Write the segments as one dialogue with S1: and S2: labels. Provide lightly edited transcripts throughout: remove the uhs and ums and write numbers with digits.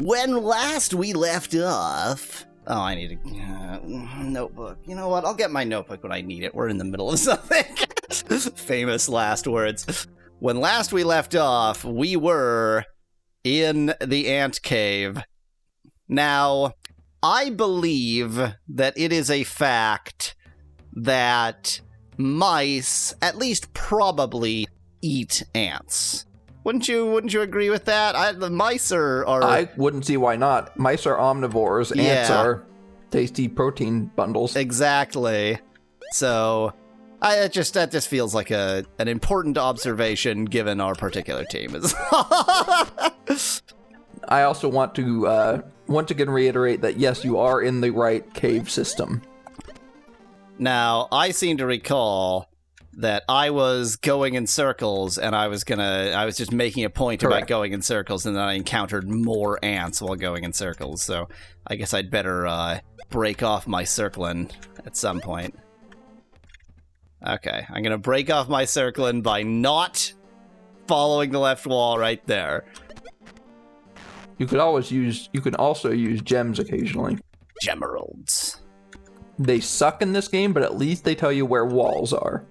S1: When last we left off... Oh, I need a notebook. You know what? I'll get my notebook when I need it. We're in the middle of something. Famous last words. When last we left off, we were in the ant cave. Now, I believe that it is a fact that mice, at least probably, eat ants. Wouldn't you agree with that? The mice are...
S2: I wouldn't see why not. Mice are omnivores. Ants are tasty protein bundles.
S1: Exactly. So, that just feels like an important observation given our particular team.
S2: I also want to once again reiterate that yes, you are in the right cave system.
S1: Now, I seem to recall that I was going in circles, and I was just making a point about going in circles, and then I encountered more ants while going in circles, so I guess I'd better break off my circling at some point. Okay, I'm gonna break off my circling by not following the left wall right there.
S2: You can also use gems occasionally.
S1: Gemeralds.
S2: They suck in this game, but at least they tell you where walls are.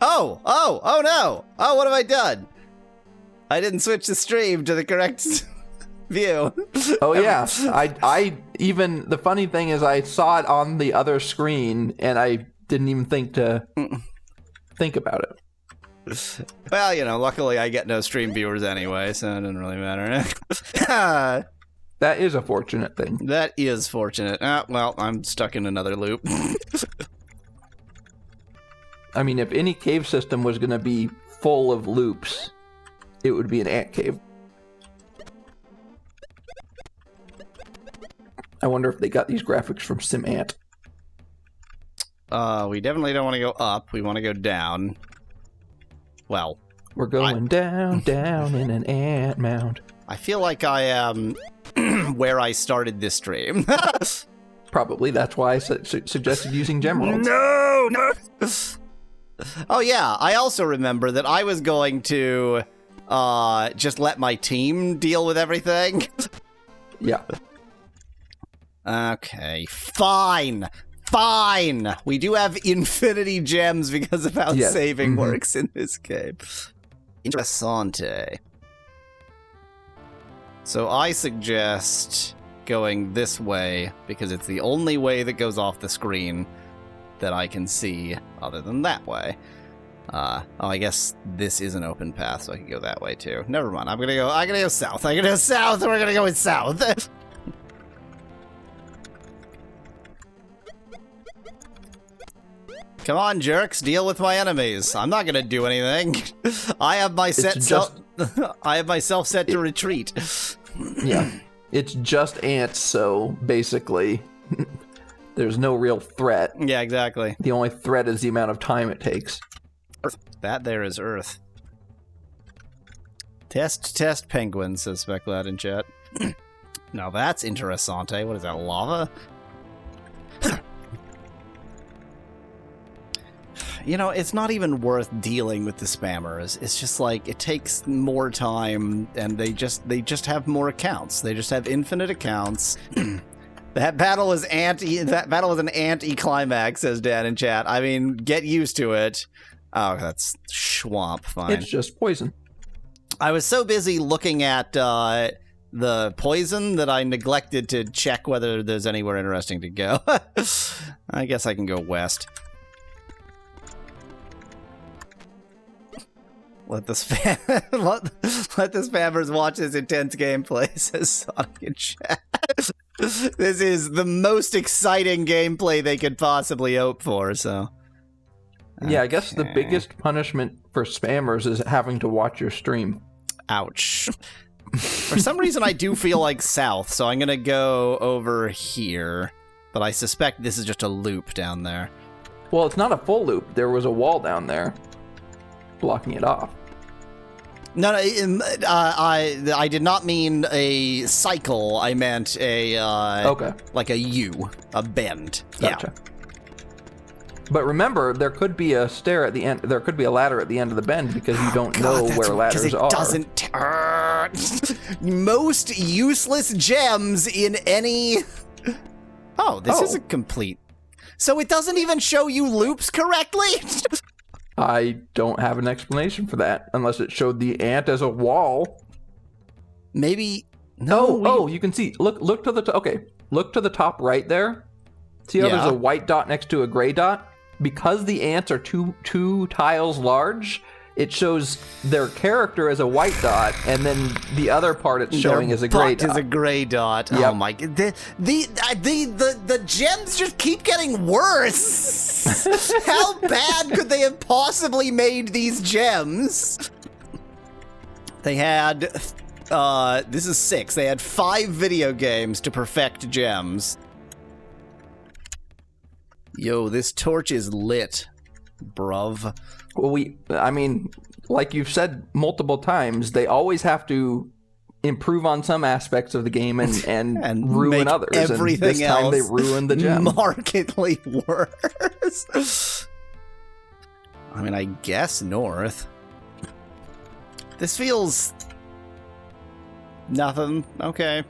S1: Oh no! Oh, what have I done? I didn't switch the stream to the correct view.
S2: Oh yeah, I even, the funny thing is I saw it on the other screen and I didn't even think about it.
S1: Well, you know, luckily I get no stream viewers anyway, so it doesn't really matter.
S2: That is a fortunate thing.
S1: That is fortunate. Well, I'm stuck in another loop.
S2: I mean, if any cave system was going to be full of loops, it would be an ant cave. I wonder if they got these graphics from SimAnt.
S1: We definitely don't want to go up. We want to go down. Well,
S2: we're going down in an ant mound.
S1: I feel like I am where I started this stream.
S2: Probably. That's why I suggested using gemeralds.
S1: No! Oh yeah, I also remember that I was going to just let my team deal with everything.
S2: Yeah.
S1: Okay, fine. We do have infinity gems because of how saving works in this game. Interessante. So I suggest going this way because it's the only way that goes off the screen that I can see other than that way. I guess this is an open path, so I can go that way too. Never mind. I'm gonna go south. We're gonna go south. Come on, jerks, deal with my enemies. I'm not gonna do anything. I have myself set to retreat.
S2: Yeah. It's just ants, so basically there's no real threat.
S1: Yeah, exactly.
S2: The only threat is the amount of time it takes.
S1: Earth. That there is Earth. Test penguin, says Specklad in chat. Now that's interessante. What is that, lava? You know, it's not even worth dealing with the spammers. It's just like, it takes more time, and they just have more accounts. They just have infinite accounts. That battle was an anti-climax, says Dan in chat. I mean, get used to it. Oh, that's schwamp, fine.
S2: It's just poison.
S1: I was so busy looking at the poison that I neglected to check whether there's anywhere interesting to go. I guess I can go west. Let the spammers watch this intense gameplay, says Sonic in chat. This is the most exciting gameplay they could possibly hope for, so...
S2: Yeah, I guess the biggest punishment for spammers is having to watch your stream.
S1: Ouch. For some reason, I do feel like south, so I'm gonna go over here. But I suspect this is just a loop down there.
S2: Well, it's not a full loop. There was a wall down there blocking it off.
S1: No, I did not mean a cycle. I meant a
S2: okay,
S1: like a U, a bend.
S2: Gotcha. But remember, there could be a stair at the end. There could be a ladder at the end of the bend because you don't know where ladders are.
S1: Doesn't. Most useless gems in any. Oh, this isn't complete. So it doesn't even show you loops correctly?
S2: I don't have an explanation for that unless it showed the ant as a wall.
S1: Maybe.
S2: No. You can see. Look to the look to the top right there. See how there's a white dot next to a gray dot? Because the ants are two tiles large, it shows their character as a white dot, and then the other part it's showing as a gray dot.
S1: Is a gray dot.
S2: Yep.
S1: Oh my god! The gems just keep getting worse. How bad could they have possibly made these gems? They had. This is 6. They had 5 video games to perfect gems. Yo, this torch is lit, bruv.
S2: Well, I mean, like you've said multiple times, they always have to improve on some aspects of the game and ruin others.
S1: Everything
S2: and this time
S1: else
S2: they ruined the gem.
S1: Markedly worse. I mean, I guess north. This feels... nothing. Okay.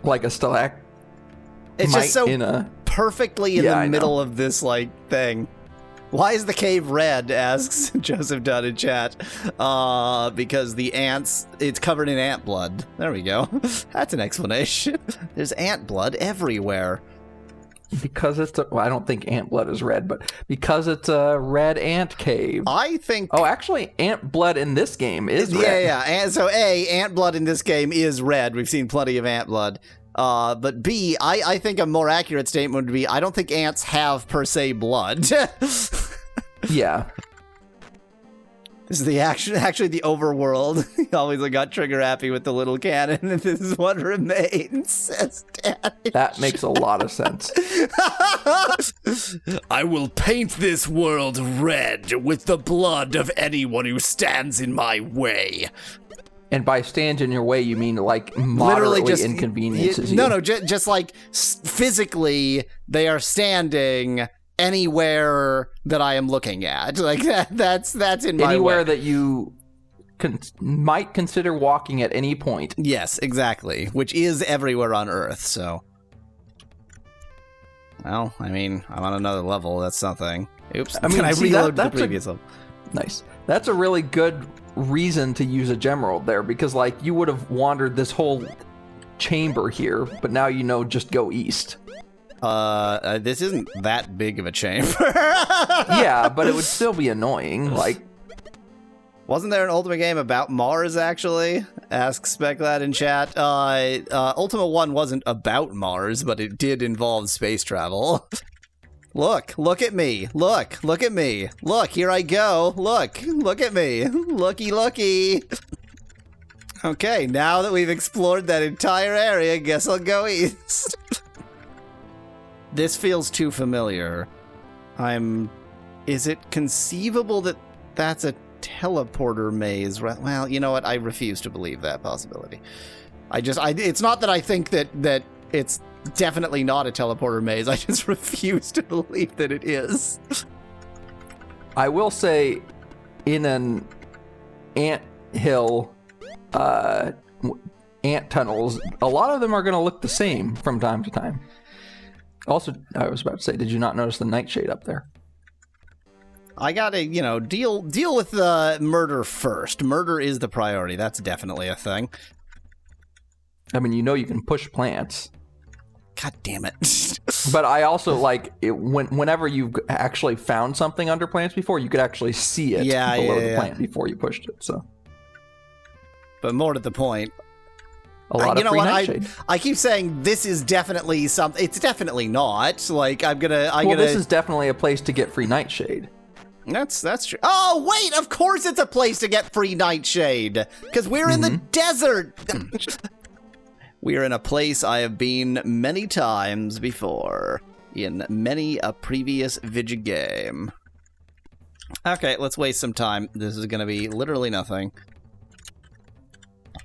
S2: Like a stalactite.
S1: It's just so
S2: in a...
S1: perfectly in the middle of this, like, thing. Why is the cave red, asks Joseph Dunn in chat. Because the ants, it's covered in ant blood. There we go. That's an explanation. There's ant blood everywhere.
S2: Because it's I don't think ant blood is red, but because it's a red ant cave.
S1: I think...
S2: Oh, actually, ant blood in this game is red.
S1: Yeah. And so, A, ant blood in this game is red. We've seen plenty of ant blood. But B, I think a more accurate statement would be, I don't think ants have, per se, blood.
S2: Yeah.
S1: This is actually the overworld. He always got trigger happy with the little cannon, and this is what remains, says Daddy.
S2: That makes a lot of sense.
S1: I will paint this world red with the blood of anyone who stands in my way.
S2: And by stands in your way, you mean like moderately
S1: just
S2: inconveniences you.
S1: No, just like physically, they are standing anywhere that I am looking at. Like that's in my way.
S2: Anywhere that you might consider walking at any point.
S1: Yes, exactly. Which is everywhere on Earth. So, well, I mean, I'm on another level. That's something. Oops.
S2: I mean,
S1: I reload the previous level?
S2: Nice. That's a really good reason to use a gemerald there, because like you would have wandered this whole chamber here, but now you know just go east.
S1: This isn't that big of a chamber.
S2: Yeah, but it would still be annoying. Like,
S1: wasn't there an Ultima game about Mars, actually? Asks Speclad in chat. Ultima 1 wasn't about Mars, but it did involve space travel. Look at me. Look at me. Look, here I go. Look at me. Looky. Okay, now that we've explored that entire area, guess I'll go east. This feels too familiar. Is it conceivable that that's a teleporter maze? Well, you know what? I refuse to believe that possibility. It's not that I think that it's definitely not a teleporter maze. I just refuse to believe that it is.
S2: I will say, in an ant hill, ant tunnels, a lot of them are going to look the same from time to time. Also, I was about to say, did you not notice the nightshade up there?
S1: I gotta, deal with the murder first. Murder is the priority. That's definitely a thing.
S2: I mean, you can push plants.
S1: God damn it.
S2: But I also like it whenever you've actually found something under plants before, you could actually see it below the plant before you pushed it. So,
S1: but more to the point,
S2: a lot of free nightshade.
S1: I keep saying this is definitely something. It's definitely not. Like
S2: this is definitely a place to get free nightshade.
S1: That's true. Oh wait, of course it's a place to get free nightshade because we're in the desert. We are in a place I have been many times before, in many a previous video game. Okay, let's waste some time. This is going to be literally nothing.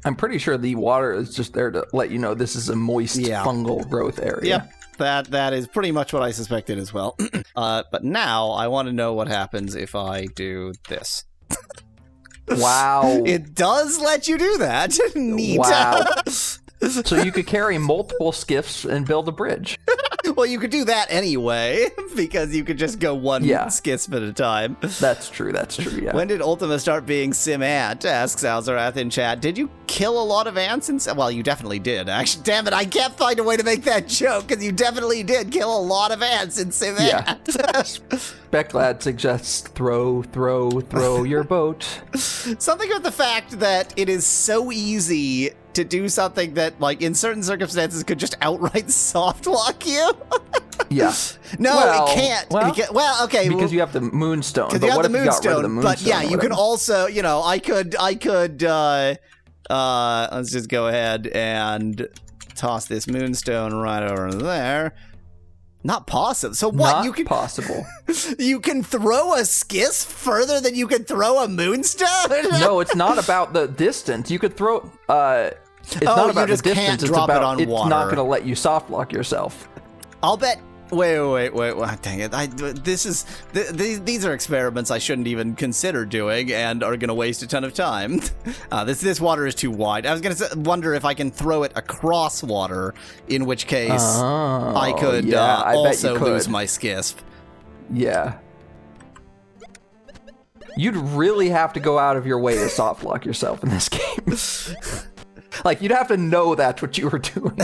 S2: I'm pretty sure the water is just there to let you know this is a moist fungal growth area.
S1: Yep. that is pretty much what I suspected as well. But now I want to know what happens if I do this.
S2: Wow.
S1: It does let you do that. Neat.
S2: Wow. So you could carry multiple skiffs and build a bridge.
S1: Well, you could do that anyway, because you could just go one skiff at a time.
S2: That's true, yeah.
S1: When did Ultima start being sim ant? Asks Alzarath in chat. Did you kill a lot of ants? Well, you definitely did, actually. Damn it, I can't find a way to make that joke, because you definitely did kill a lot of ants in sim ant.
S2: Becklad suggests throw your boat.
S1: Something about the fact that it is so easy to do something that, like, in certain circumstances could just outright soft lock you.
S2: Yeah.
S1: No, it can't. Okay.
S2: Because you have the moonstone.
S1: Because you have the moonstone. But yeah, you can also, I could, let's just go ahead and toss this moonstone right over there. Not possible. So what?
S2: Not possible.
S1: You can throw a skiff further than you can throw a moonstone?
S2: No, it's not about the distance. You could throw. It's not about the distance. It's about it's not going to let you soft lock yourself.
S1: I'll bet. Wait. Dang it! These are experiments I shouldn't even consider doing, and are going to waste a ton of time. This water is too wide. I was going to wonder if I can throw it across water, in which case I could also lose my skiff.
S2: Yeah. You'd really have to go out of your way to soft lock yourself in this game. Like, you'd have to know that's what you were doing.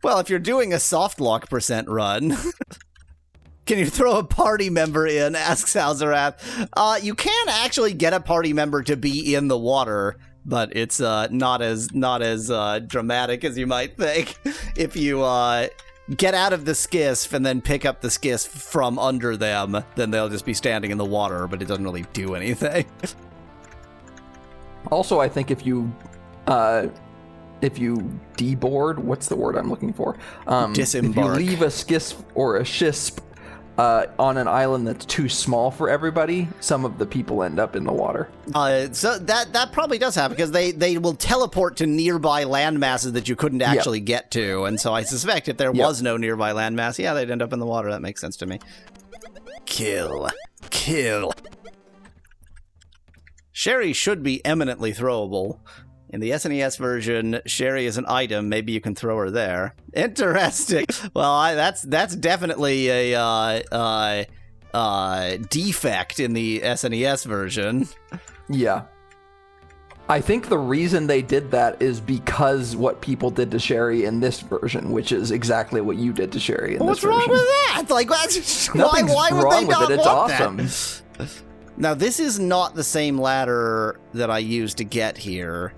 S1: Well, if you're doing a soft lock % run, can you throw a party member in? Asks Alzarath. You can actually get a party member to be in the water, but it's not as dramatic as you might think. If you get out of the skiff and then pick up the skiff from under them, then they'll just be standing in the water, but it doesn't really do anything.
S2: Also, I think if you deboard, what's the word I'm looking for?
S1: Disembark.
S2: If you leave a skiff or a shisp on an island that's too small for everybody, some of the people end up in the water.
S1: So that probably does happen, because they will teleport to nearby landmasses that you couldn't actually get to, and so I suspect if there was no nearby landmass, they'd end up in the water. That makes sense to me. Kill. Sherry should be eminently throwable. In the SNES version, Sherry is an item. Maybe you can throw her there. Interesting. Well, that's definitely a defect in the SNES version.
S2: Yeah. I think the reason they did that is because what people did to Sherry in this version, which is exactly what you did to Sherry in this version.
S1: What's wrong with that? Like, why would they not want that? Now, this is not the same ladder that I used to get here.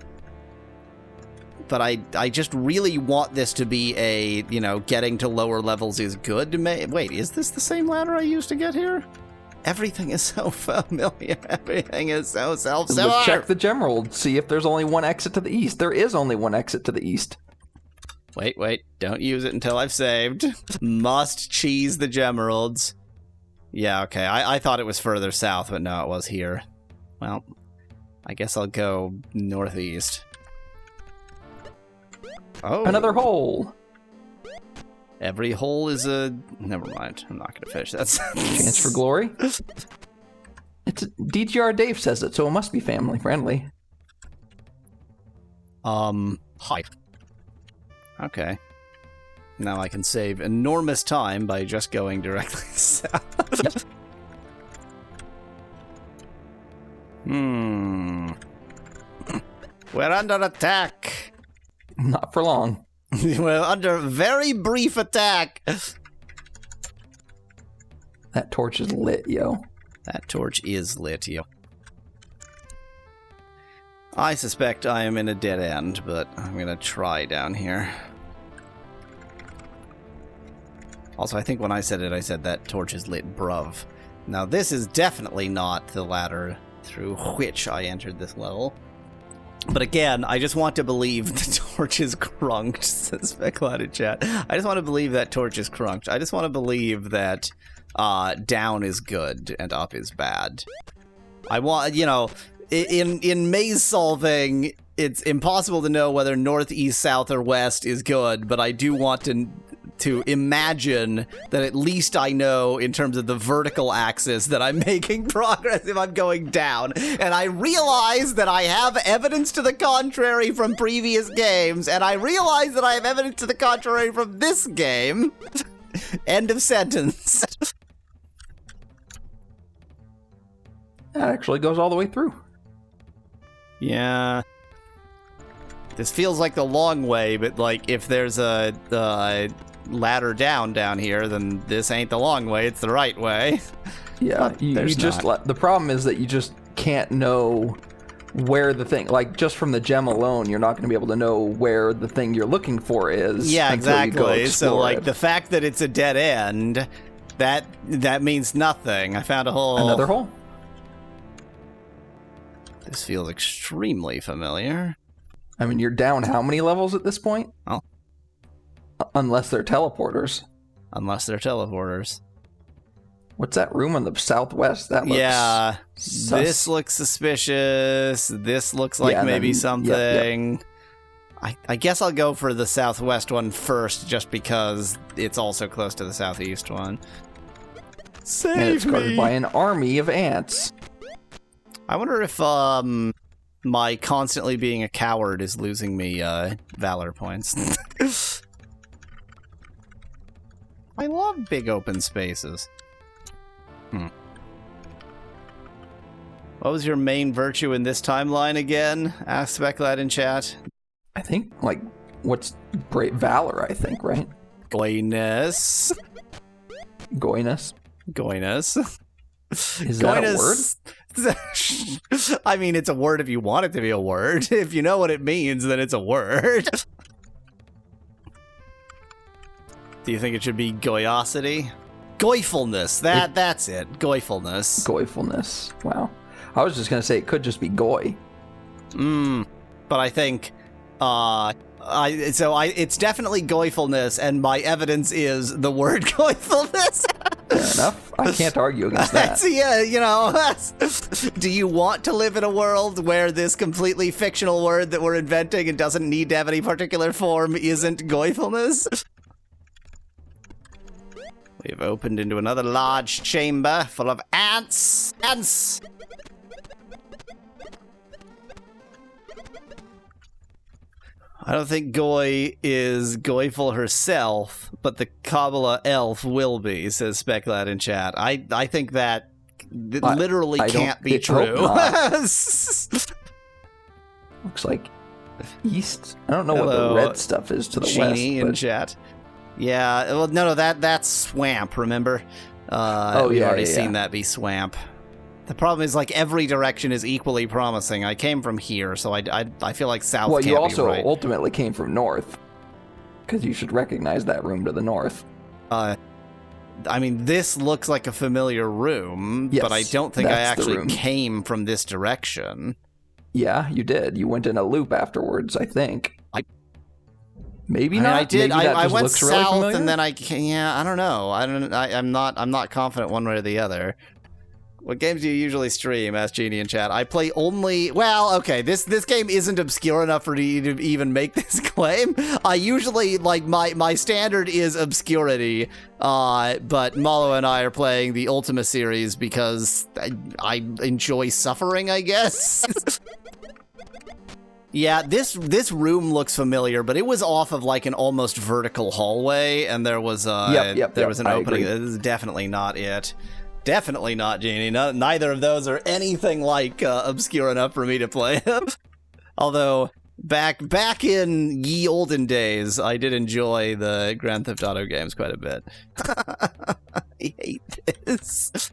S1: But I just really want this to be a, getting to lower levels is good. Wait, is this the same ladder I used to get here? Everything is so familiar. Everything is so self-similar.
S2: Let's check the Gemerald. See if there's only one exit to the east. There is only one exit to the east.
S1: Wait. Don't use it until I've saved. Must cheese the Gemeralds. Yeah, okay. I thought it was further south, but no, it was here. Well, I guess I'll go northeast. Oh.
S2: Another hole.
S1: Every hole is a... Never mind. I'm not going to finish that sentence.
S2: Chance for glory. It's DGR Dave says it, so it must be family friendly.
S1: Hi. Okay. Now I can save enormous time by just going directly south. We're under attack.
S2: Not for long.
S1: We're under very brief attack.
S2: That torch is lit, yo.
S1: That torch is lit, yo. I suspect I am in a dead end, but I'm gonna try down here. Also, I think when I said it, I said that torch is lit, bruv. Now, this is definitely not the ladder through which I entered this level. But again, I just want to believe the torch is crunked, says Speculated Chat. I just want to believe that torch is crunked. I just want to believe that down is good and up is bad. I want, in maze solving, it's impossible to know whether north, east, south, or west is good, but I do want to to imagine that at least I know in terms of the vertical axis that I'm making progress if I'm going down. And I realize that I have evidence to the contrary from previous games, and I realize that I have evidence to the contrary from this game. End of sentence.
S2: That actually goes all the way through.
S1: Yeah. This feels like the long way, but like if there's a ladder down here, then this ain't the long way, it's the right way.
S2: Yeah, you just the problem is that you just can't know where the thing, like just from the gem alone, you're not going to be able to know where the thing you're looking for is.
S1: Yeah, exactly. So like
S2: it.
S1: the fact that it's a dead end, that means nothing. I found a hole.
S2: Another hole.
S1: This feels extremely familiar.
S2: I mean, you're down how many levels at this point?
S1: Oh.
S2: Unless they're teleporters.
S1: Unless they're teleporters.
S2: What's that room on the southwest? That looks...
S1: Yeah,
S2: sus.
S1: This looks suspicious. This looks like maybe something. Yep. I guess I'll go for the southwest one first, just because it's also close to the southeast one. Save
S2: and it's guarded
S1: me.
S2: by an army of ants.
S1: I wonder if my constantly being a coward is losing me valor points. I love big open spaces. What was your main virtue in this timeline again? Asked Speculad in chat.
S2: I think, like, what's great valor, I think, right?
S1: Goyness.
S2: Goyness?
S1: Goyness.
S2: Is that a word?
S1: I mean, it's a word if you want it to be a word. If you know what it means, then it's a word. Do you think it should be goyosity? Goyfulness. That's it. Goyfulness.
S2: Goyfulness. Wow. I was just going to say it could just be goy.
S1: But I think it's definitely goyfulness, and my evidence is the word goyfulness.
S2: Fair enough. I can't argue against that.
S1: Yeah, you know. Do you want to live in a world where this completely fictional word that we're inventing and doesn't need to have any particular form isn't goyfulness? We've opened into another large chamber full of ants. Ants! I don't think Goy is Goyful herself, but the Kabbalah elf will be, says Speculad in chat. I think that literally can't be true.
S2: Looks like east. I don't know what the red stuff is to the
S1: Genie
S2: west.
S1: In chat. Yeah, well, no, that's swamp, remember? We've already seen that be swamp. The problem is, like, every direction is equally promising. I came from here, so I feel like south can't be right.
S2: Well, you also ultimately came from north, because you should recognize that room to the north.
S1: I mean, this looks like a familiar room,
S2: yes,
S1: but I don't think I actually came from this direction.
S2: Yeah, you did. You went in a loop afterwards, I think. Maybe not.
S1: I did.
S2: Maybe
S1: I went south,
S2: really
S1: and then I don't know. I'm not confident one way or the other. What games do you usually stream? Asked Genie in chat. I play only... Well, okay, this game isn't obscure enough for me to even make this claim. I usually, like, my standard is obscurity, but Mallow and I are playing the Ultima series because I enjoy suffering, I guess. Yeah, this room looks familiar, but it was off of, like, an almost vertical hallway, and there was there was an opening. This is definitely not it. Definitely not, Genie. Neither of those are anything like obscure enough for me to play. Although, back in ye olden days, I did enjoy the Grand Theft Auto games quite a bit. I hate this.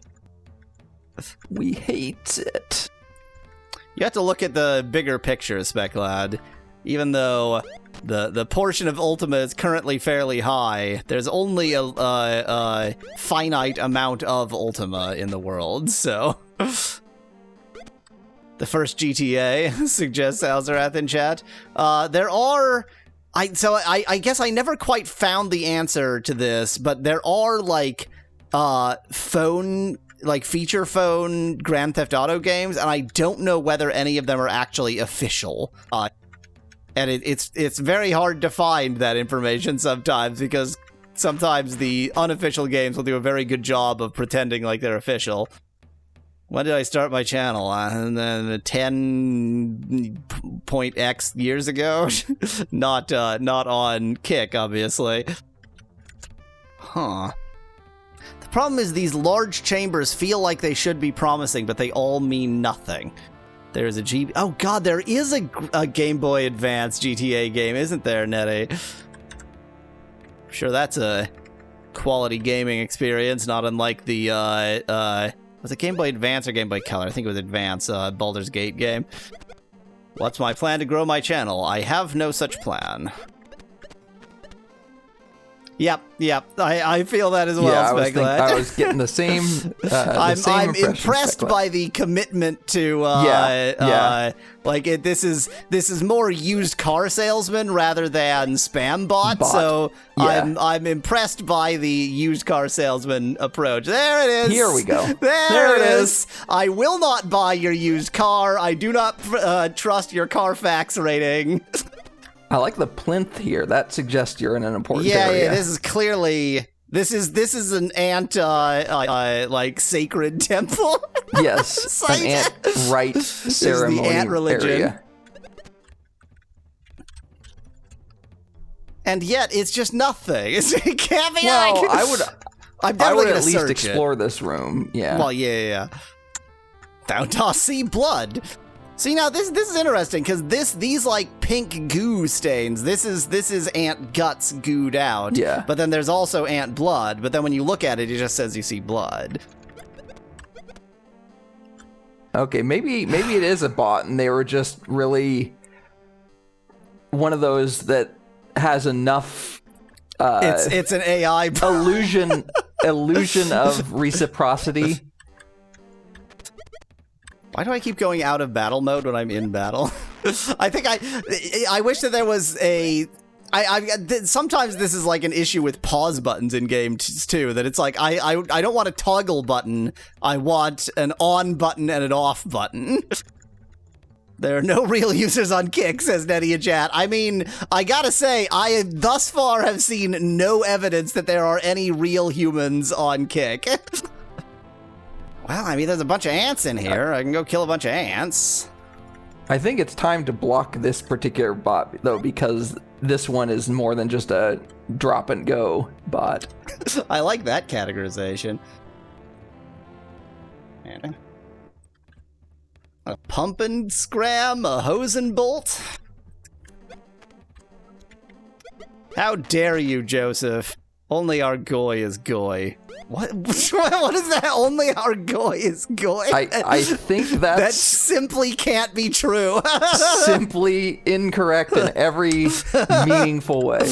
S2: We hate it.
S1: You have to look at the bigger picture, Speculad. Even though the portion of Ultima is currently fairly high, there's only a finite amount of Ultima in the world, so... The first GTA, suggests Alzarath in chat. There are... I guess I never quite found the answer to this, but there are, like, feature phone Grand Theft Auto games, and I don't know whether any of them are actually official. And it's very hard to find that information sometimes, because sometimes the unofficial games will do a very good job of pretending like they're official. When did I start my channel? And then 10.x years ago? not on Kick, obviously. Huh. The problem is these large chambers feel like they should be promising, but they all mean nothing. There's a Oh god, there is a Game Boy Advance GTA game, isn't there, Nettie? I'm sure that's a quality gaming experience, not unlike the, was it Game Boy Advance or Game Boy Color? I think it was Advance, Baldur's Gate game. What's my plan to grow my channel? I have no such plan. Yep. I feel that as well,
S2: yeah, I was getting the same.
S1: I'm impressed by the commitment to. This is more used car salesman rather than spam bot. So yeah. I'm impressed by the used car salesman approach. There it is.
S2: Here we go.
S1: There it is. I will not buy your used car. I do not trust your Carfax rating.
S2: I like the plinth here. That suggests you're in an important area.
S1: Yeah, this is clearly... This is an ant, sacred temple.
S2: Yes, an ant rite ceremony.
S1: This is the ant religion.
S2: Area.
S1: And yet, it's just nothing. It can't be
S2: well,
S1: like...
S2: I would at least explore this room. Yeah.
S1: Well, yeah. Thou dost see blood. See, now this is interesting because these like pink goo stains. This is ant guts gooed out.
S2: Yeah.
S1: But then there's also ant blood. But then when you look at it, it just says you see blood.
S2: Okay, maybe it is a bot, and they were just really one of those that has enough.
S1: It's an AI bot.
S2: illusion of reciprocity.
S1: Why do I keep going out of battle mode when I'm in battle? I wish that there was a... sometimes this is like an issue with pause buttons in games too, that it's like, I don't want a toggle button, I want an on button and an off button. There are no real users on Kick, says Nettie in chat. I mean, I gotta say, I thus far have seen no evidence that there are any real humans on Kick. Well, I mean, there's a bunch of ants in here. I can go kill a bunch of ants.
S2: I think it's time to block this particular bot, though, because this one is more than just a drop-and-go bot.
S1: I like that categorization. A pump and scram, a hose and bolt. How dare you, Joseph? Only our goy is goy. What? What is that? Only our goy is goy?
S2: I think
S1: that simply can't be true.
S2: Simply incorrect in every meaningful way.
S1: A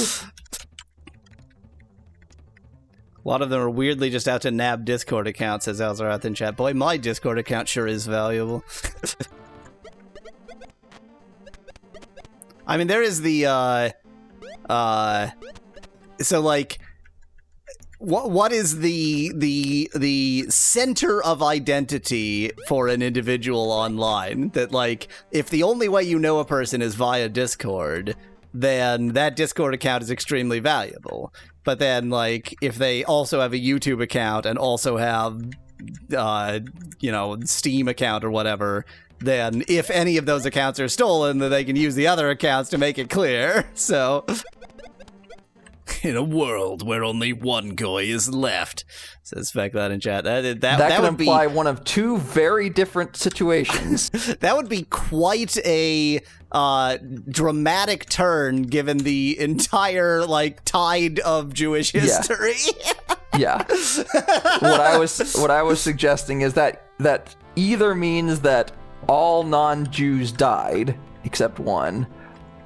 S1: lot of them are weirdly just out to nab Discord accounts, says Alzarath in chat. Boy, my Discord account sure is valuable. I mean, there is the, so, like... What is the center of identity for an individual online? That, like, if the only way you know a person is via Discord, then that Discord account is extremely valuable. But then, like, if they also have a YouTube account and also have, Steam account or whatever, then if any of those accounts are stolen, then they can use the other accounts to make it clear. So... In a world where only one goy is left, says Speclat in chat. That
S2: could
S1: would
S2: imply
S1: be
S2: one of two very different situations.
S1: That would be quite a dramatic turn, given the entire tide of Jewish history.
S2: Yeah. What I was suggesting is that either means that all non-Jews died except one,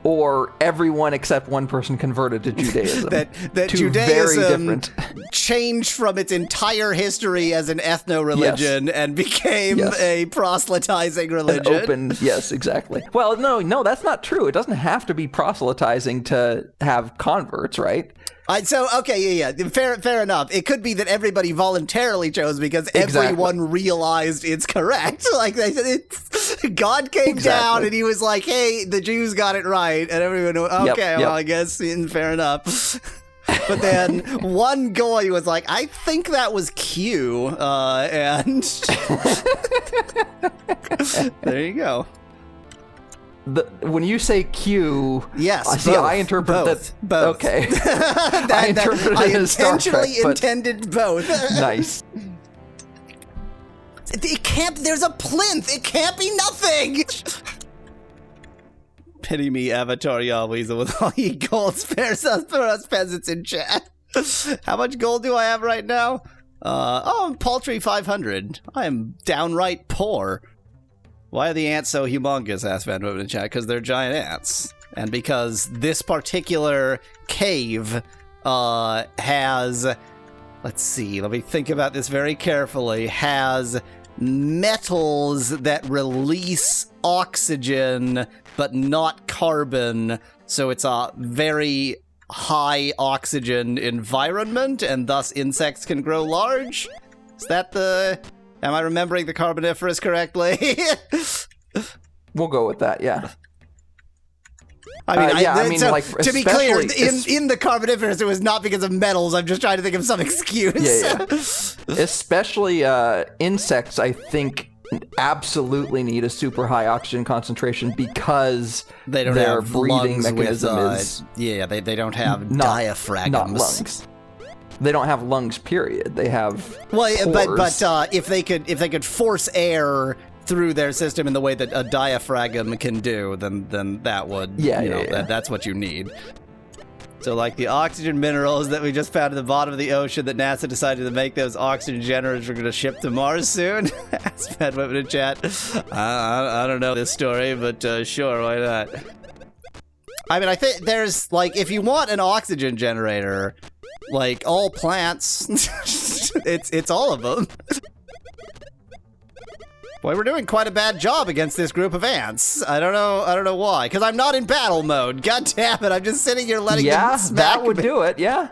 S2: or everyone except one person converted to Judaism.
S1: that
S2: Two
S1: Judaism
S2: very different...
S1: changed from its entire history as an ethno-religion and became a proselytizing religion.
S2: An open, yes, exactly. Well, no, that's not true. It doesn't have to be proselytizing to have converts, right? Fair enough. It could be that everybody voluntarily chose because everyone realized it's correct. Like, God came down and he was like, hey, the Jews got it right. And everyone went, okay, well, I guess fair enough.
S1: But then one guy was like, I think that was Q, and there you go.
S2: When you say Q,
S1: yes,
S2: I interpret that.
S1: Both.
S2: Okay, I interpreted it as Star Trek,
S1: intended both.
S2: Nice.
S1: It can't. There's a plinth. It can't be nothing. Pity me, Avatar Yahweasel, with all ye gold spares us for us peasants in chat. How much gold do I have right now? Paltry 500. I am downright poor. Why are the ants so humongous? Asked Van Woven in chat. Because they're giant ants. And because this particular cave has... Let's see, let me think about this very carefully. Has metals that release oxygen, but not carbon. So it's a very high oxygen environment, and thus insects can grow large? Is that the... Am I remembering the Carboniferous correctly?
S2: We'll go with that, yeah.
S1: I mean, like, to be clear, in the Carboniferous, it was not because of metals. I'm just trying to think of some excuse.
S2: Yeah. Especially insects, I think, absolutely need a super high oxygen concentration because
S1: they don't
S2: their
S1: have
S2: breathing
S1: lungs
S2: mechanism
S1: with, they don't have diaphragms.
S2: Not lungs. They don't have lungs, period. They have pores.
S1: but if they could force air through their system in the way that a diaphragm can do, then that would, that's what you need. So like the oxygen minerals that we just found at the bottom of the ocean that NASA decided to make those oxygen generators we're going to ship to Mars soon. Ask Bad Women in chat. I don't know this story, but sure, why not? I mean, I think there's, like, if you want an oxygen generator, like all plants, it's all of them. Boy, we're doing quite a bad job against this group of ants. I don't know why. Because I'm not in battle mode. God damn it, I'm just sitting here letting them smack
S2: that would
S1: me.
S2: do it, yeah.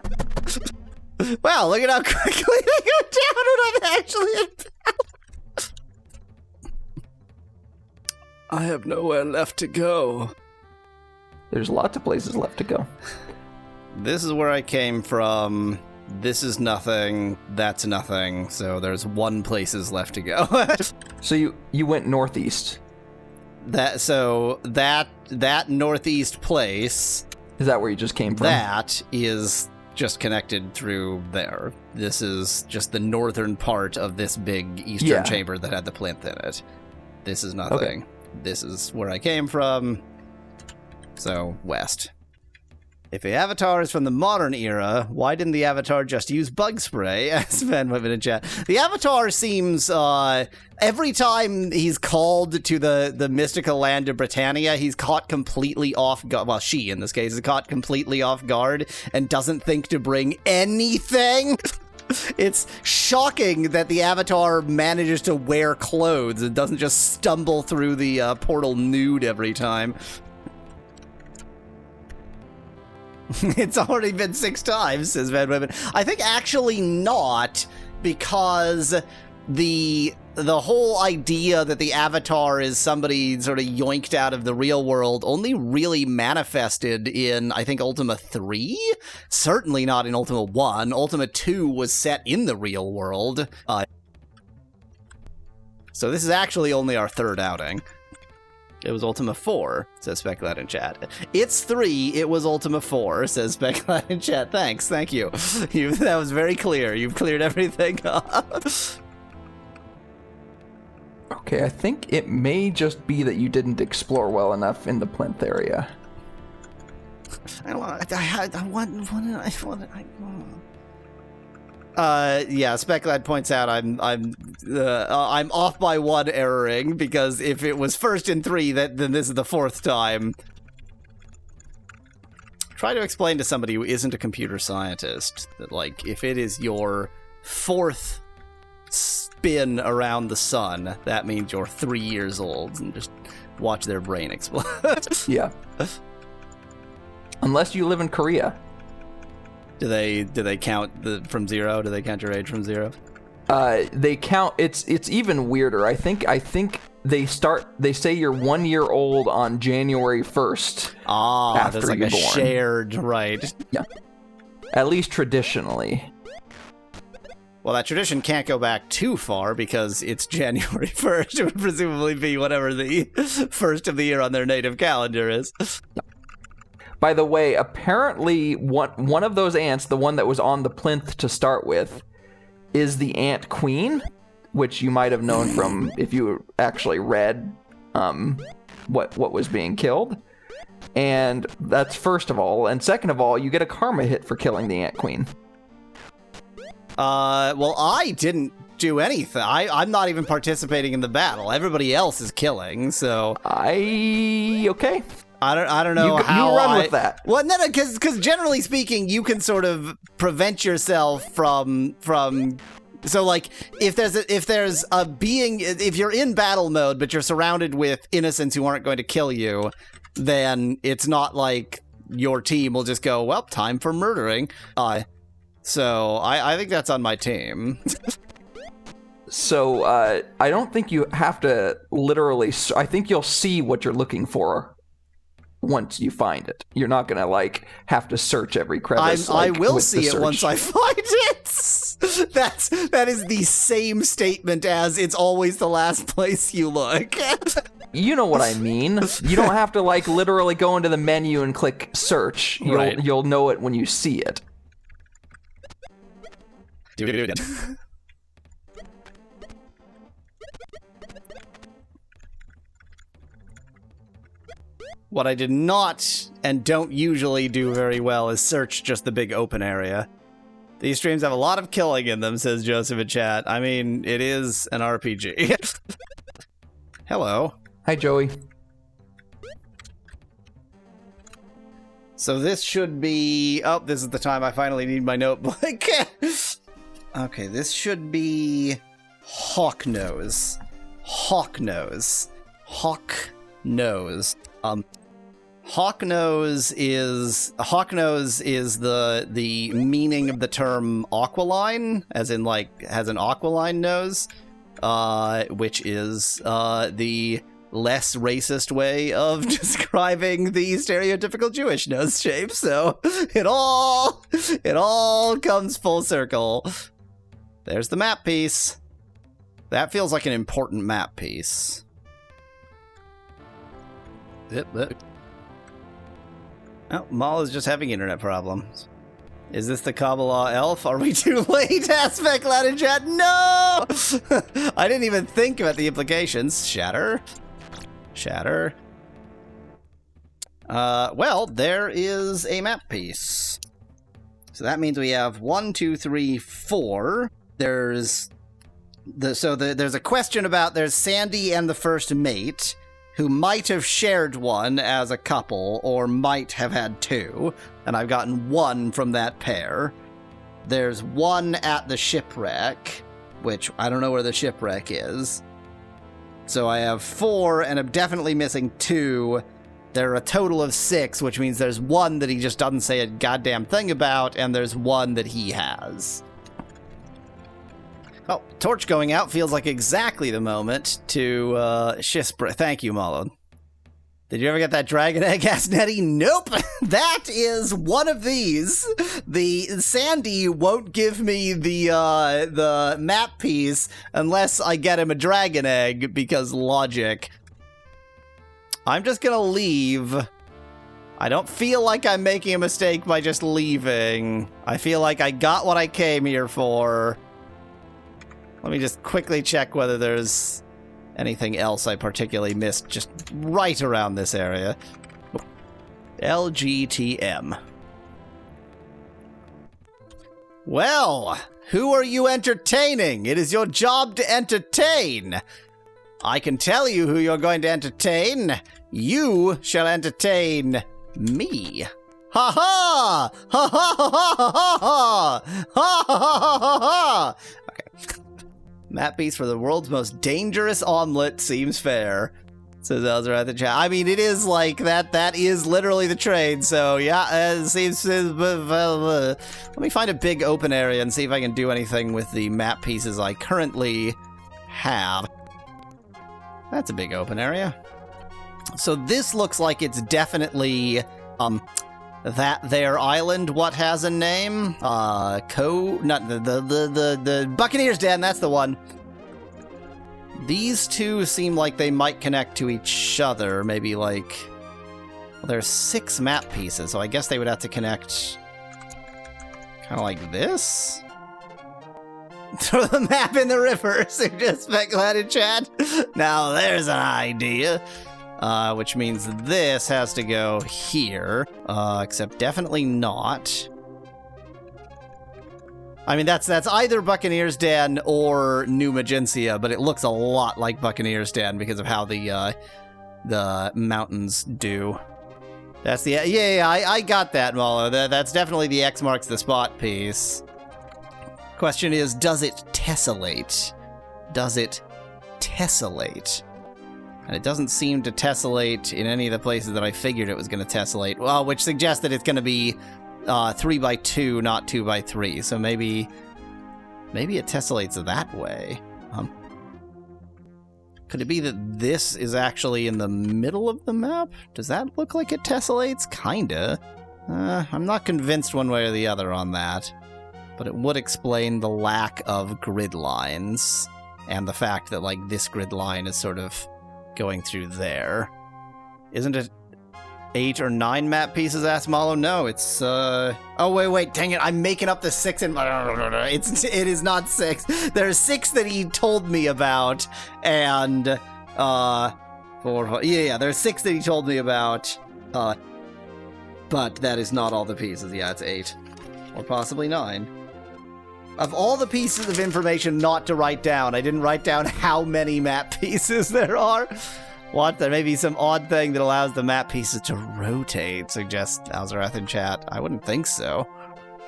S1: Wow, look at how quickly they go down when I'm actually in battle. I have nowhere left to go.
S2: There's lots of places left to go.
S1: This is where I came from. This is nothing. That's nothing. So there's one places left to go.
S2: So you went northeast.
S1: That northeast place.
S2: Is that where you just came from?
S1: That is just connected through there. This is just the northern part of this big eastern chamber that had the plinth in it. This is nothing. Okay. This is where I came from. So west. If the Avatar is from the modern era, why didn't the Avatar just use bug spray? Asked Van Women in chat. The Avatar seems, every time he's called to the mystical land of Britannia, he's caught completely off guard. Well, she, in this case, is caught completely off guard and doesn't think to bring anything. It's shocking that the Avatar manages to wear clothes and doesn't just stumble through the portal nude every time. It's already been 6 times, says Van Women. I think actually not, because the whole idea that the Avatar is somebody sort of yoinked out of the real world only really manifested in, I think, Ultima 3? Certainly not in Ultima 1. Ultima 2 was set in the real world. So this is actually only our 3rd outing. It was Ultima 4, says Speculat in chat. It's 3, it was Ultima 4, says Speculat in chat. Thanks, thank you. That was very clear. You've cleared everything up.
S2: Okay, I think it may just be that you didn't explore well enough in the plinth area.
S1: Speculad points out I'm off by 1 erroring, because if it was first in 3, then this is the 4th time. Try to explain to somebody who isn't a computer scientist that, like, if it is your 4th spin around the sun, that means you're 3 years old, and just watch their brain explode.
S2: Yeah. Unless you live in Korea.
S1: Do they count from 0? Do they count your age from 0?
S2: They count. It's even weirder. I think they say you're 1 year old on January 1st.
S1: That's like a shared, right?
S2: Yeah. At least traditionally.
S1: Well, that tradition can't go back too far because it's January 1st. It would presumably be whatever the first of the year on their native calendar is.
S2: By the way, apparently one of those ants, the one that was on the plinth to start with, is the ant queen, which you might have known from if you actually read what was being killed. And that's first of all. And second of all, you get a karma hit for killing the ant queen.
S1: Well, I didn't do anything. I'm not even participating in the battle. Everybody else is killing, so...
S2: Okay.
S1: I don't know how
S2: you run with that.
S1: Well, no, because generally speaking, you can sort of prevent yourself from. So, like, if you're in battle mode, but you're surrounded with innocents who aren't going to kill you, then it's not like your team will just go, well, time for murdering. So I think that's on my team.
S2: So I don't think you have to literally. I think you'll see what you're looking for once you find it. You're not gonna like have to search every crevice.
S1: I will see it once I find it. That is the same statement as it's always the last place you look.
S2: You know what I mean. You don't have to like literally go into the menu and click search. You'll know it when you see it.
S1: What I did not and don't usually do very well is search just the big open area. These streams have a lot of killing in them, says Joseph in chat. I mean, it is an RPG. Hello.
S2: Hi, Joey.
S1: So this should be... Oh, this is the time I finally need my notebook. Okay, this should be Hawknose. Hawknose. Hawknose. Hawknose is the meaning of the term aquiline, as in like has an aquiline nose, which is the less racist way of describing the stereotypical Jewish nose shape. So it all comes full circle. There's the map piece. That feels like an important map piece. Oh, Mallow's just having internet problems. Is this the Kabbalah elf? Are we too late? Aspect Cloud in chat. No! I didn't even think about the implications. Shatter. Well, there is a map piece. So that means we have 1, 2, 3, 4. There's a question about there's Sandy and the first mate, who might have shared one as a couple, or might have had two, and I've gotten one from that pair. There's one at the shipwreck, which I don't know where the shipwreck is. So I have 4, and I'm definitely missing 2. There are a total of 6, which means there's one that he just doesn't say a goddamn thing about, and there's one that he has. Oh, torch going out feels like exactly the moment to Shispra. Thank you, Mallow. Did you ever get that dragon egg, asked Nettie? Nope. That is one of these. The Sandy won't give me the map piece unless I get him a dragon egg, because logic. I'm just gonna leave. I don't feel like I'm making a mistake by just leaving. I feel like I got what I came here for. Let me just quickly check whether there's anything else I particularly missed just right around this area. LGTM. Well, who are you entertaining? It is your job to entertain. I can tell you who you're going to entertain. You shall entertain me. Ha ha! Ha ha ha ha ha ha! Ha ha ha ha ha! Okay. Map piece for the world's most dangerous omelet seems fair, says Elzer at the chat. I mean, it is like that. That is literally the trade. So yeah, it seems. Let me find a big open area and see if I can do anything with the map pieces I currently have. That's a big open area. So this looks like it's definitely That there island, what has a name? Not the Buccaneer's Den, that's the one. These two seem like they might connect to each other, maybe like... Well, there's 6 map pieces, so I guess they would have to connect... kind of like this? Throw the map in the river, suggest Specklad in chat. Now there's an idea. Which means this has to go here, except definitely not. I mean, that's either Buccaneer's Den or New Magencia, but it looks a lot like Buccaneer's Den because of how the mountains do. That's the I got that, Mallow. That's definitely the X marks the spot piece. Question is, does it tessellate? Does it tessellate? And it doesn't seem to tessellate in any of the places that I figured it was going to tessellate. Well, which suggests that it's going to be 3x2, not 2x3. So maybe it tessellates that way. Could it be that this is actually in the middle of the map? Does that look like it tessellates? Kinda. I'm not convinced one way or the other on that. But it would explain the lack of grid lines. And the fact that, like, this grid line is sort of going through there. Isn't it 8 or 9 map pieces, asked Mallow? No, it's, Oh, wait, dang it, I'm making up the 6 and... It is not 6. There's 6 that he told me about, and, 4... Yeah, there's 6 that he told me about, but that is not all the pieces. Yeah, it's 8. Or possibly 9. Of all the pieces of information not to write down, I didn't write down how many map pieces there are. What? There may be some odd thing that allows the map pieces to rotate, suggests Alzarath in chat. I wouldn't think so.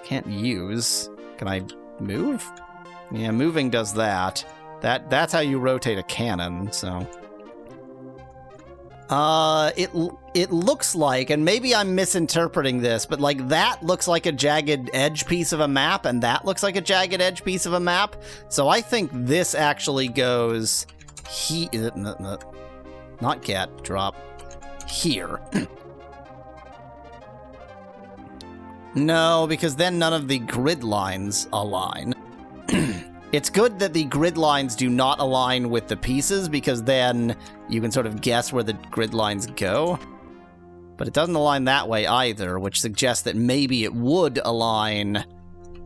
S1: Can't use. Can I move? Yeah, moving does that. That's how you rotate a cannon, so... It looks like, and maybe I'm misinterpreting this, but like that looks like a jagged edge piece of a map, and that looks like a jagged edge piece of a map. So I think this actually goes not get, drop, here. No, because then none of the grid lines align. It's good that the grid lines do not align with the pieces, because then you can sort of guess where the grid lines go. But it doesn't align that way either, which suggests that maybe it would align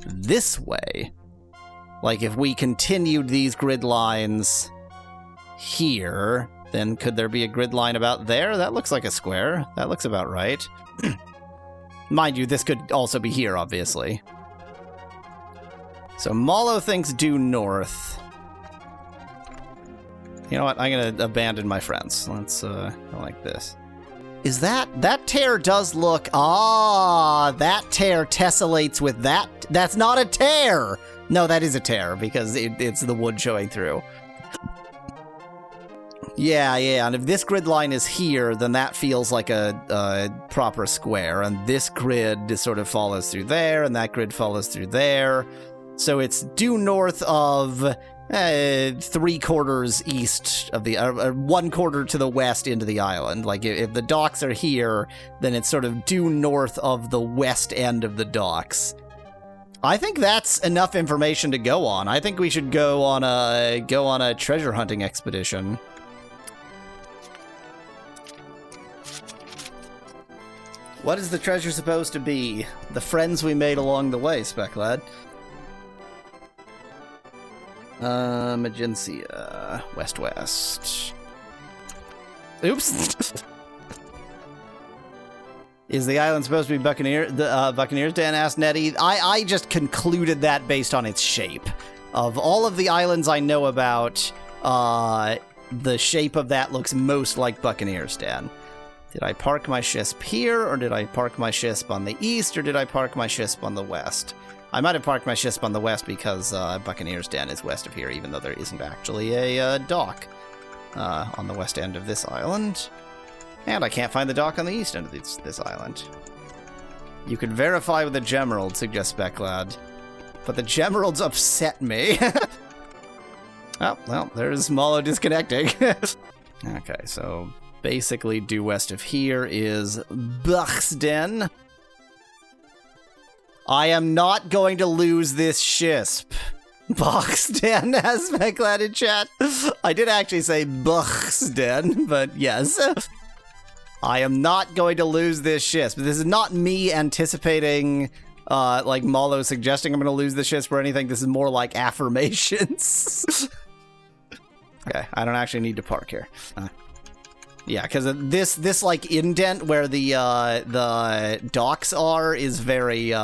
S1: this way. Like if we continued these grid lines here, then could there be a grid line about there? That looks like a square. That looks about right. Mind you, this could also be here, obviously. So Mallow thinks due north. You know what? I'm gonna abandon my friends. Let's go like this. Is that tear does look... that tear tessellates with that. That's not a tear! No, that is a tear, because it's the wood showing through. Yeah, and if this grid line is here, then that feels like a proper square, and this grid sort of follows through there, and that grid follows through there. So it's due north of 3/4 east of the 1/4 to the west into the island. Like if the docks are here, then it's sort of due north of the west end of the docks. I think that's enough information to go on. I think we should go on a treasure hunting expedition. What is the treasure supposed to be? The friends we made along the way, Specklad. Magencia. West. Oops. Is the island supposed to be Buccaneer's Den? Asked Nettie. I just concluded that based on its shape. Of all of the islands I know about, the shape of that looks most like Buccaneer's Den. Did I park my Shisp here, or did I park my Shisp on the east, or did I park my Shisp on the west? I might have parked my Shisp on the west because Buccaneer's Den is west of here, even though there isn't actually a dock on the west end of this island. And I can't find the dock on the east end of this island. You could verify with the Gemerald, suggests Specklad. But the Gemeralds upset me. Oh, well, there's Mallow disconnecting. Okay, so basically due west of here is Buch's Den. I am not going to lose this shisp. Boxden has Speclat in chat. I did actually say Boxden, but yes. I am not going to lose this shisp. This is not me anticipating, like Mallow suggesting I'm going to lose the shisp or anything. This is more like affirmations. Okay, I don't actually need to park here. Yeah, because this like indent where the docks are is very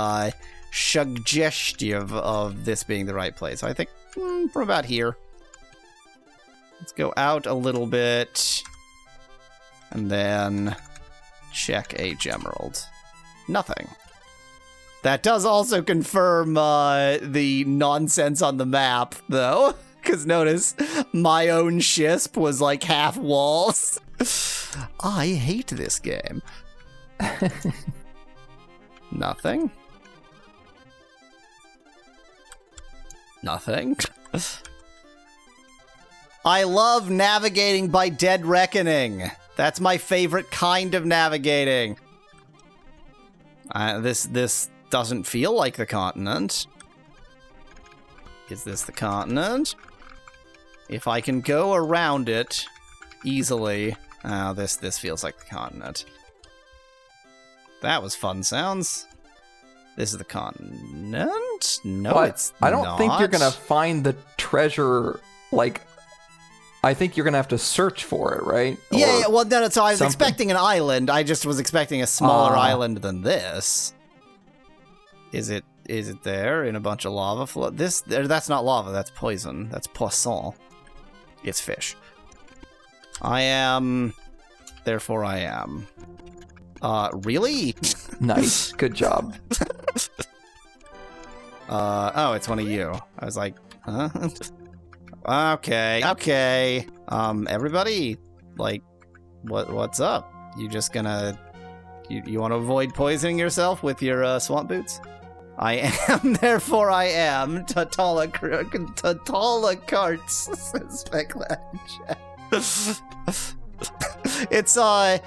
S1: suggestive of this being the right place. So I think from about here. Let's go out a little bit. And then check a gemerald. Nothing. That does also confirm the nonsense on the map, though. Because notice, my own shisp was like half walls. I hate this game. Nothing. Nothing. I love navigating by Dead Reckoning. That's my favorite kind of navigating. This doesn't feel like the continent. Is this the continent? If I can go around it easily. Oh, this feels like the continent. That was fun sounds. This is the continent? No,
S2: but
S1: it's
S2: I don't
S1: not.
S2: think you're gonna find the treasure, like... I think you're gonna have to search for it, right?
S1: Yeah, well, no, so I was
S2: something.
S1: expecting an island. I just was expecting a smaller island than this. Is it there in a bunch of lava flow? That's not lava, that's poison. That's poisson. It's fish. I am... Therefore I am. Really?
S2: Nice. Good job.
S1: Oh, it's one of you. I was like, huh? Okay. Everybody, like, what's up? You just gonna... You want to avoid poisoning yourself with your swamp boots? I am, therefore I am. Tatala carts, says Speclat. It's, so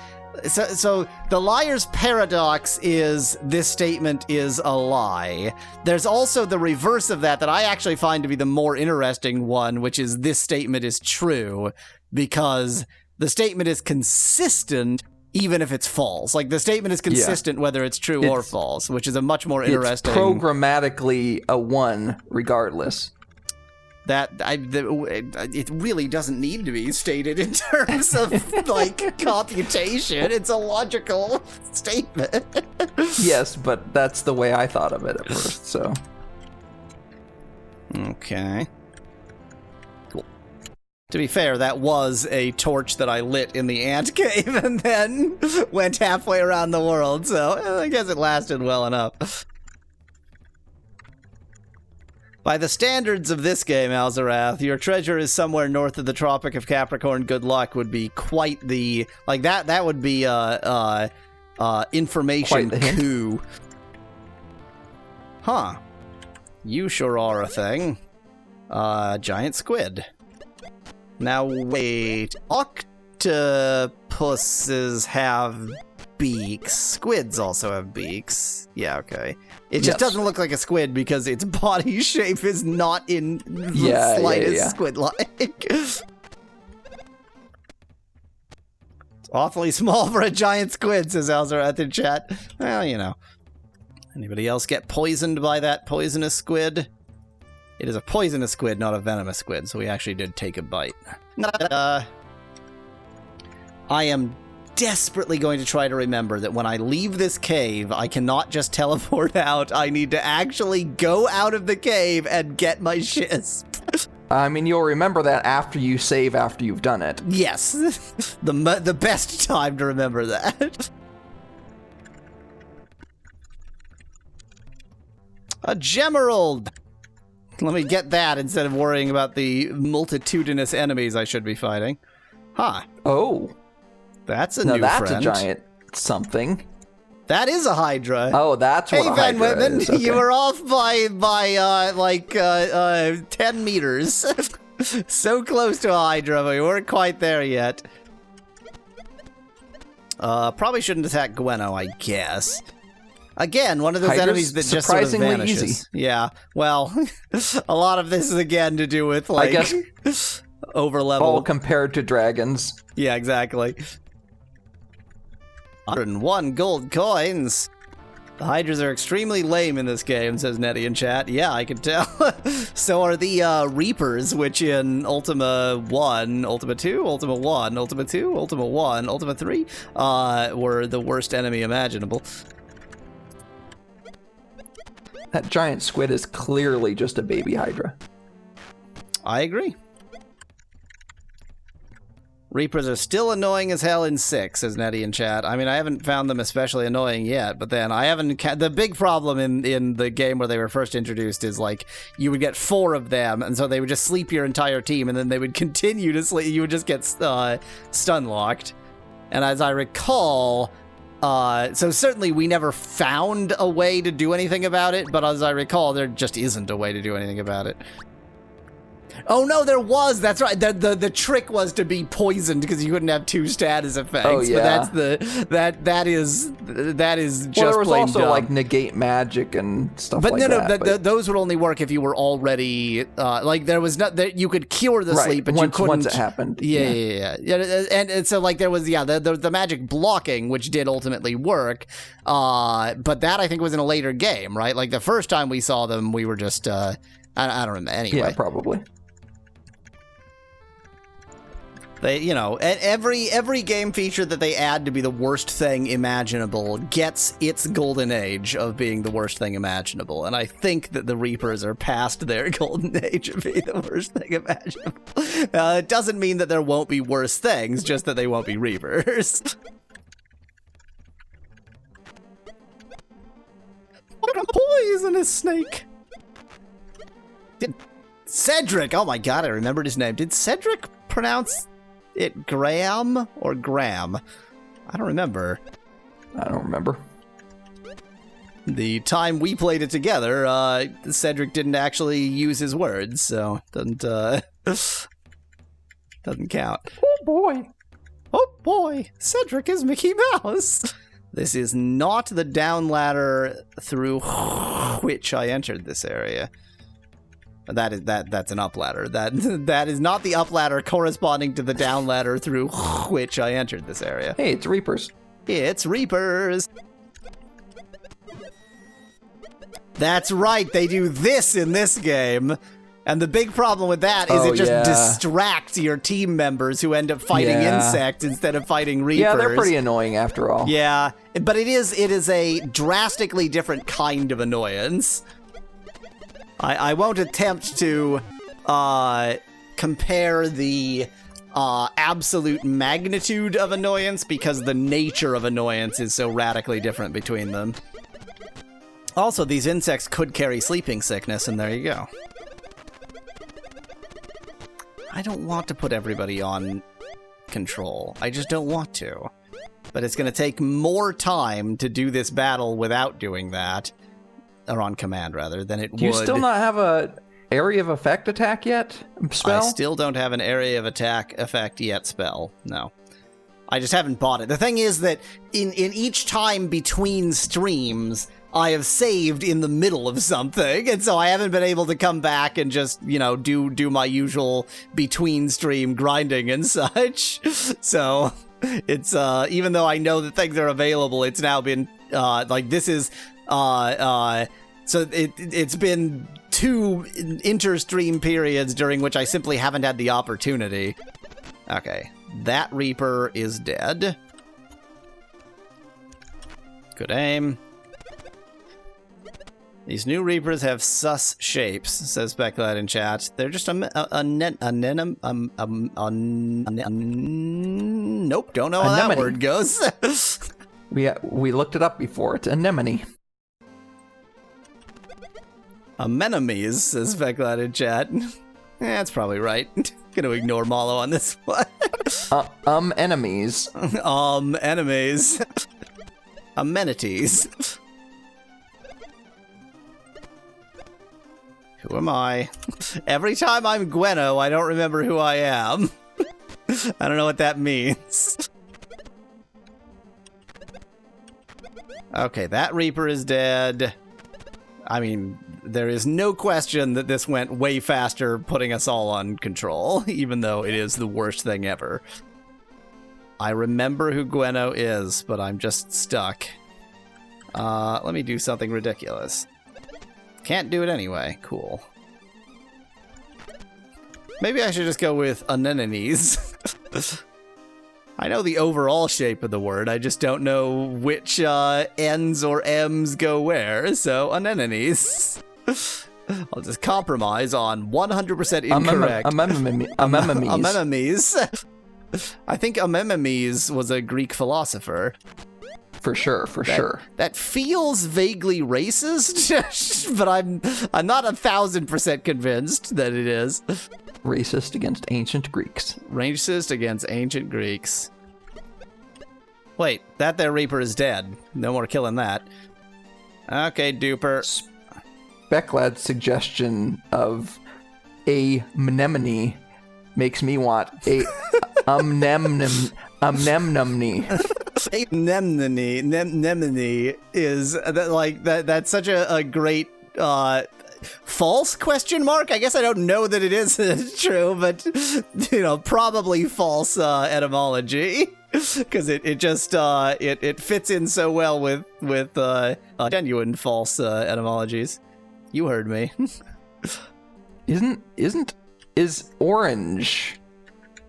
S1: the liar's paradox is this statement is a lie. There's also the reverse of that I actually find to be the more interesting one, which is this statement is true because the statement is consistent even if it's false. Like, the statement is consistent whether it's true or false, which is a much more interesting...
S2: It's programmatically a 1 regardless.
S1: It really doesn't need to be stated in terms of, like, computation. It's a logical statement.
S2: Yes, but that's the way I thought of it at first, so...
S1: Okay. Cool. To be fair, that was a torch that I lit in the ant cave and then went halfway around the world, so I guess it lasted well enough. By the standards of this game, Alzarath, your treasure is somewhere north of the Tropic of Capricorn. Good luck would be quite the... Like, that would be information coup. Huh. You sure are a thing. Giant squid. Now, wait. Octopuses have beaks. Squids also have beaks. Yeah, okay. It just doesn't look like a squid because its body shape is not in the slightest squid-like. It's awfully small for a giant squid, says Alzarath in chat. Well, you know. Anybody else get poisoned by that poisonous squid? It is a poisonous squid, not a venomous squid, so we actually did take a bite. I am desperately going to try to remember that when I leave this cave, I cannot just teleport out. I need to actually go out of the cave and get my shisp.
S2: I mean, you'll remember that after you save after you've done it.
S1: Yes. The best time to remember that. A gemerald! Let me get that instead of worrying about the multitudinous enemies I should be fighting. Huh.
S2: Oh.
S1: That's a new friend.
S2: That's a giant something.
S1: That is a Hydra.
S2: Oh, that's what a Hydra
S1: Van Whitman,
S2: is. Okay.
S1: You were off by 10 meters. So close to a Hydra, but we weren't quite there yet. Probably shouldn't attack Gweno, I guess. Again, one of those
S2: Hydra's
S1: enemies that just sort of
S2: surprisingly
S1: vanishes.
S2: easy.
S1: Yeah. Well, a lot of this is again to do with like
S2: I guess
S1: over level.
S2: all compared to dragons.
S1: Yeah, exactly. 101 gold coins. The Hydras are extremely lame in this game, says Nettie in chat. Yeah, I can tell. So are the Reapers, which in Ultima 1, Ultima 2, Ultima 1, Ultima 2, Ultima 1, Ultima 3 were the worst enemy imaginable.
S2: That giant squid is clearly just a baby Hydra.
S1: I agree. Reapers are still annoying as hell in 6, says Nettie in chat. I mean, I haven't found them especially annoying yet, but then I haven't... The big problem in the game where they were first introduced is, like, you would get 4 of them, and so they would just sleep your entire team, and then they would continue to sleep. You would just get stun-locked. And as I recall... so certainly we never found a way to do anything about it, but as I recall, there just isn't a way to do anything about it. Oh no, there was. That's right. The trick was to be poisoned because you couldn't have 2 status effects.
S2: Oh yeah.
S1: But that is just
S2: well, there was
S1: plain
S2: also
S1: dumb.
S2: like negate magic and stuff
S1: But
S2: like that.
S1: those would only work if you were already like there was not that you could cure the sleep, but you couldn't.
S2: Once it happened.
S1: Yeah. And so like there was the magic blocking, which did ultimately work. But that I think was in a later game, right? Like the first time we saw them, we were just I don't remember anyway.
S2: Yeah, probably.
S1: They, every game feature that they add to be the worst thing imaginable gets its golden age of being the worst thing imaginable. And I think that the Reapers are past their golden age of being the worst thing imaginable. It doesn't mean that there won't be worse things, just that they won't be Reapers. What a poisonous snake! Cedric! Oh my god, I remembered his name. Did Cedric pronounce it Graham or Graham? I don't remember.
S2: I don't remember.
S1: The time we played it together, Cedric didn't actually use his words, so doesn't count.
S2: Oh boy.
S1: Oh boy, Cedric is Mickey Mouse. This is not the down ladder through which I entered this area. That's an up ladder. That is not the up ladder corresponding to the down ladder through which I entered this area.
S2: Hey, it's Reapers.
S1: It's Reapers. That's right, they do this in this game. And the big problem with that is it just distracts your team members who end up fighting insects instead of fighting Reapers.
S2: Yeah, they're pretty annoying after all.
S1: Yeah, but it is a drastically different kind of annoyance. I won't attempt to compare the absolute magnitude of annoyance because the nature of annoyance is so radically different between them. Also, these insects could carry sleeping sickness, and there you go. I don't want to put everybody on control. I just don't want to. But it's going to take more time to do this battle without doing that. Or on command, rather, than it would.
S2: Do you still not have a area of effect attack yet? Spell?
S1: I still don't have an area of attack effect yet spell. No. I just haven't bought it. The thing is that in each time between streams, I have saved in the middle of something, and so I haven't been able to come back and just, do my usual between stream grinding and such. So it's even though I know that things are available, it's now been this is so it's been 2 inter-stream periods during which I simply haven't had the opportunity. Okay, that Reaper is dead. Good aim. These new Reapers have sus shapes, says Becklad in chat. They're just nope, don't know how that word goes.
S2: We looked it up before. It's anemone.
S1: Anemones, says Becklad in chat. That's probably right. Gonna ignore Mallow on this one.
S2: Enemies.
S1: Enemies. Amenities. Who am I? Every time I'm Gwenno, I don't remember who I am. I don't know what that means. Okay, that Reaper is dead. I mean, there is no question that this went way faster, putting us all on control, even though it is the worst thing ever. I remember who Gweno is, but I'm just stuck. Let me do something ridiculous. Can't do it anyway. Cool. Maybe I should just go with anemones. I know the overall shape of the word, I just don't know which N's or M's go where, so anemones. I'll just compromise on 100% incorrect. Anemones. I think Amemomes was a Greek philosopher.
S2: For sure.
S1: That feels vaguely racist, but I'm not 1,000% convinced that it is.
S2: Racist against ancient Greeks.
S1: Racist against ancient Greeks. Wait, that there Reaper is dead. No more killing that. Okay, duper.
S2: Becklad's suggestion of a mnemone makes me want a amnemnumny.
S1: Nemnony is that's such a great false question mark. I guess I don't know that it is true, but probably false etymology, because it just it fits in so well with genuine false etymologies. You heard me.
S2: Is orange?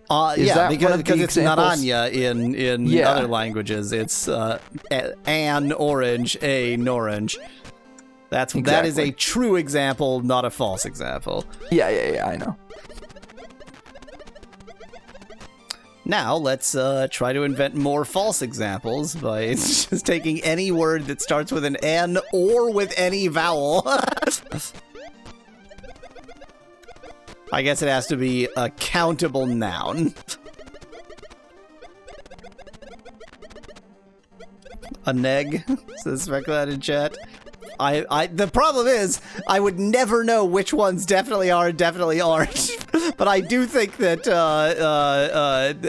S1: Yeah, because it's naranja in other languages. It's an orange, a norange. That is a true example, not a false example.
S2: Yeah, I know.
S1: Now let's try to invent more false examples by just taking any word that starts with an N or with any vowel. I guess it has to be a countable noun. A neg, says Speculate in chat. The problem is, I would never know which ones definitely are and definitely aren't. But I do think that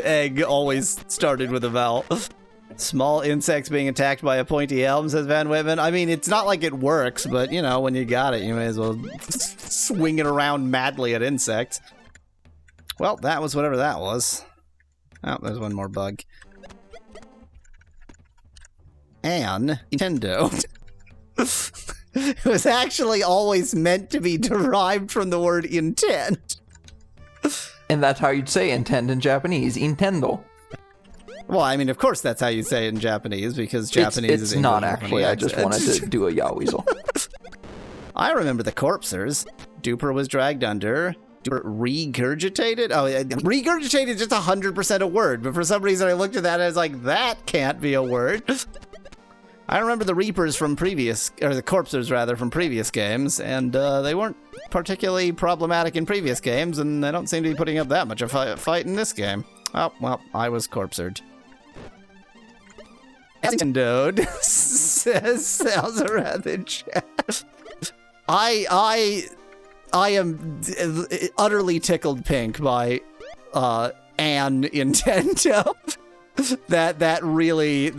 S1: egg always started with a vowel. Small insects being attacked by a pointy elm, says Van Whitman. I mean, it's not like it works, but, when you got it, you may as well swing it around madly at insects. Well, that was whatever that was. Oh, there's one more bug. Nintendo. It was actually always meant to be derived from the word intent.
S2: And that's how you'd say intend in Japanese. Intendo.
S1: Well, I mean, of course that's how you say it in Japanese, because Japanese is
S2: It's not actually. I just wanted to do a yaweasel.
S1: I remember the corpsers. Duper was dragged under. Duper regurgitated? Oh, regurgitated is just 100% a word, but for some reason I looked at that and I was like, that can't be a word. I remember the Reapers from the corpsers rather, from previous games, and they weren't particularly problematic in previous games, and they don't seem to be putting up that much of a fight in this game. Oh, well, I was corpsered. Nintendo says Salzarat in chat. I am utterly tickled pink by an Nintendo. that really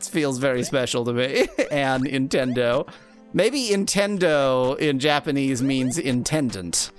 S1: feels very special to me. And Nintendo. Maybe Nintendo in Japanese means intendant.